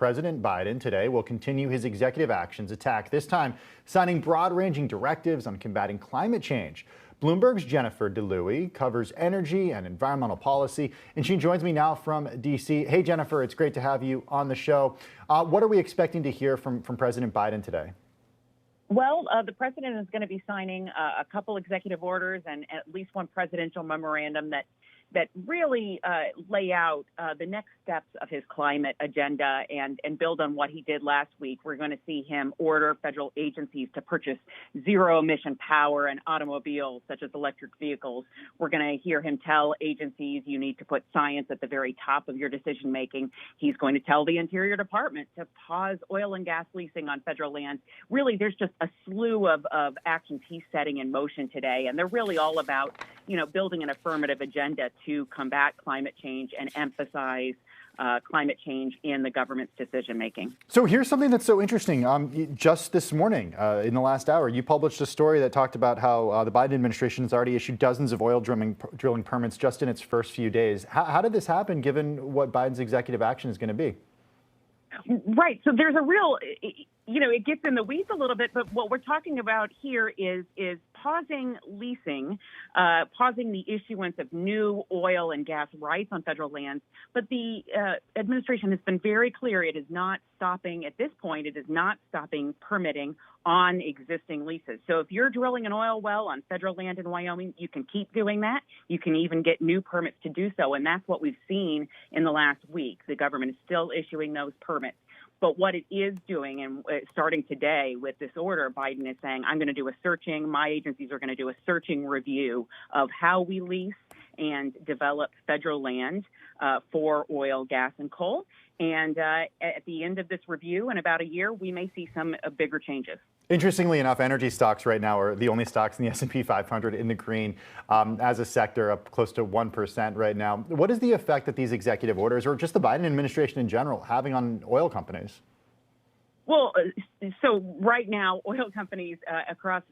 President Biden today will continue his executive actions attack, this time signing broad-ranging directives on combating climate change. Bloomberg's Jennifer DeLuey covers energy and environmental policy, and she joins me now from D.C. Hey, Jennifer, it's great to have you on the show. What are we expecting to hear from President Biden today? Well, the president is going to be signing a couple executive orders and at least one presidential memorandum that really lay out the next steps of his climate agenda and build on what he did last week. We're going to see him order federal agencies to purchase zero-emission power and automobiles, such as electric vehicles. We're going to hear him tell agencies you need to put science at the very top of your decision-making. He's going to tell the Interior Department to pause oil and gas leasing on federal land. Really, there's just a slew of actions he's setting in motion today, and they're really all about, building an affirmative agenda to combat climate change and emphasize climate change in the government's decision-making. So here's something that's so interesting. Just this morning, in the last hour, you published a story that talked about how the Biden administration has already issued dozens of oil drilling permits just in its first few days. How did this happen, given what Biden's executive action is going to be? Right. So there's a real, it gets in the weeds a little bit, but what we're talking about here is pausing leasing, pausing the issuance of new oil and gas rights on federal lands. But the administration has been very clear it is not stopping, at this point, it is not stopping permitting on existing leases. So if you're drilling an oil well on federal land in Wyoming, you can keep doing that. You can even get new permits to do so. And that's what we've seen in the last week. The government is still issuing those permits. But what it is doing, and starting today with this order, Biden is saying, I'm going to do a searching, my agencies are going to do a searching review of how we lease and develop federal land for oil, gas, and coal. And at the end of this review, in about a year, we may see some bigger changes. Interestingly enough, energy stocks right now are the only stocks in the S&P 500 in the green as a sector, up close to 1% right now. What is the effect that these executive orders, or just the Biden administration in general, having on oil companies? Well, so right now, oil companies across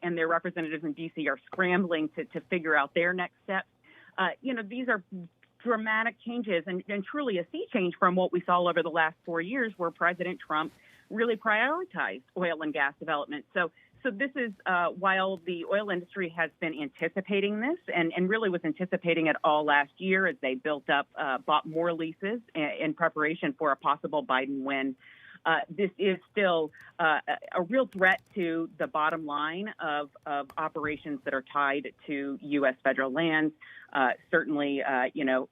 and their representatives in D.C. are scrambling to figure out their next steps. These are dramatic changes and truly a sea change from what we saw over the last 4 years, where President Trump really prioritized oil and gas development. So this is while the oil industry has been anticipating this and really was anticipating it all last year as they bought more leases in preparation for a possible Biden win. This is still a real threat to the bottom line of operations that are tied to U.S. federal lands. Certainly,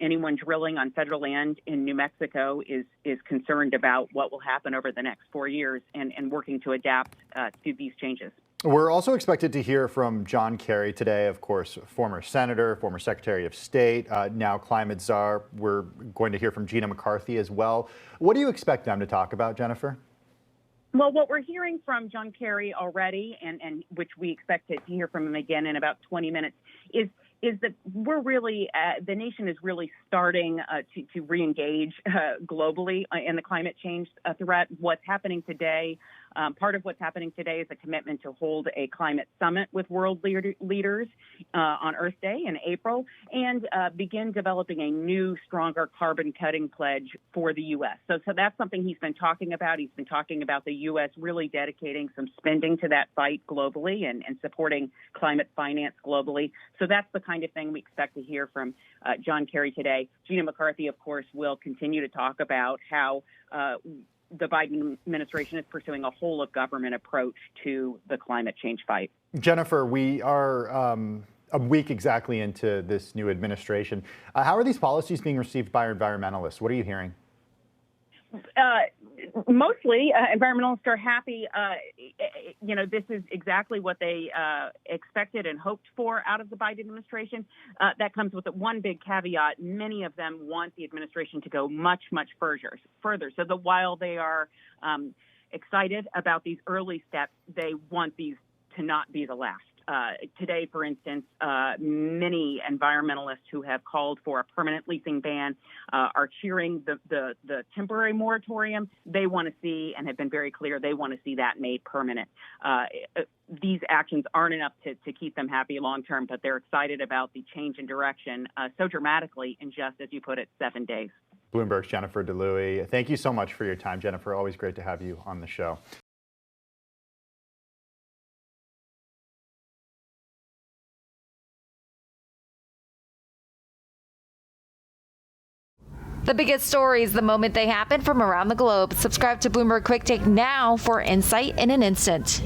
anyone drilling on federal land in New Mexico is concerned about what will happen over the next 4 years and working to adapt to these changes. We're also expected to hear from John Kerry today, of course, former senator, former secretary of state, now climate czar. We're going to hear from Gina McCarthy as well. What do you expect them to talk about, Jennifer? Well, what we're hearing from John Kerry already, and which we expect to hear from him again in about 20 minutes, is that we're really, the nation is really starting to reengage globally in the climate change threat. What's happening today, part of what's happening today is a commitment to hold a climate summit with world leaders on Earth Day in April and begin developing a new, stronger carbon cutting pledge for the U.S. So that's something he's been talking about. He's been talking about the U.S. really dedicating some spending to that fight globally and supporting climate finance globally. So that's the kind of thing we expect to hear from John Kerry today. Gina McCarthy, of course, will continue to talk about how the Biden administration is pursuing a whole of government approach to the climate change fight. Jennifer, we are a week exactly into this new administration. How are these policies being received by environmentalists? What are you hearing? Mostly, environmentalists are happy. This is exactly what they expected and hoped for out of the Biden administration. That comes with one big caveat. Many of them want the administration to go much, much further. So that while they are excited about these early steps, they want these to not be the last. Today, for instance, many environmentalists who have called for a permanent leasing ban are cheering the temporary moratorium. They want to see, and have been very clear, they want to see that made permanent. These actions aren't enough to keep them happy long term, but they're excited about the change in direction so dramatically in just, as you put it, 7 days. Bloomberg's Jennifer DeLuey. Thank you so much for your time, Jennifer. Always great to have you on the show. The biggest stories the moment they happen from around the globe. Subscribe to Bloomberg Quick Take now for insight in an instant.